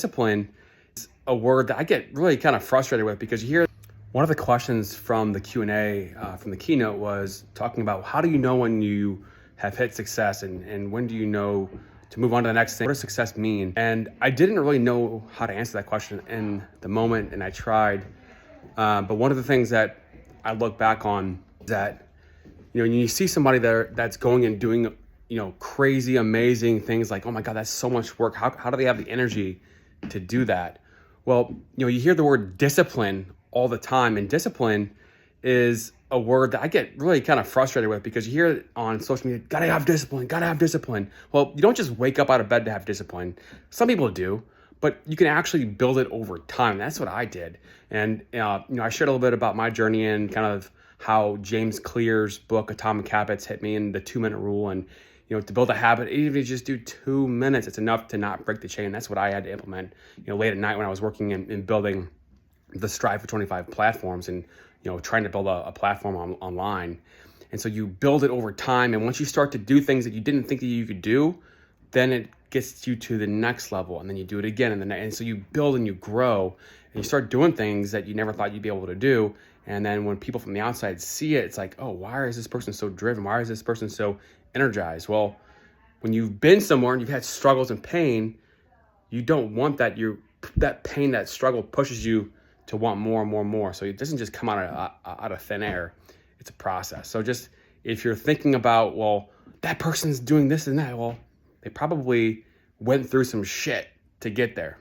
Discipline is a word that I get really kind of frustrated with, because you hear one of the questions from the Q&A from the keynote was talking about how do you know when you have hit success, and when do you know to move on to the next thing? What does success mean? And I didn't really know how to answer that question in the moment, and I tried. But one of the things that I look back on is that, when you see somebody that's going and doing, crazy, amazing things like, oh my God, that's so much work. How do they have the energy to do that? Well, you hear the word discipline all the time, and discipline is a word that I get really kind of frustrated with, because you hear it on social media, gotta have discipline, gotta have discipline. Well, you don't just wake up out of bed to have discipline. Some people do, but you can actually build it over time. That's what I did. And, I shared a little bit about my journey and kind of how James Clear's book, Atomic Habits, hit me, in the 2-minute rule. And, to build a habit, even if you just do 2 minutes, it's enough to not break the chain. That's what I had to implement, late at night when I was working in building the Strive for 25 platforms, and, trying to build a platform online. And so you build it over time. And once you start to do things that you didn't think that you could do, then it gets you to the next level, and then you do it again. And so you build and you grow, and you start doing things that you never thought you'd be able to do. And then when people from the outside see it, it's like, oh, why is this person so driven? Why is this person so energized? Well, when you've been somewhere and you've had struggles and pain, you don't want that. That pain, that struggle pushes you to want more and more and more. So it doesn't just come out of thin air. It's a process. So just, if you're thinking about, well, that person's doing this and that, well, they probably went through some shit to get there.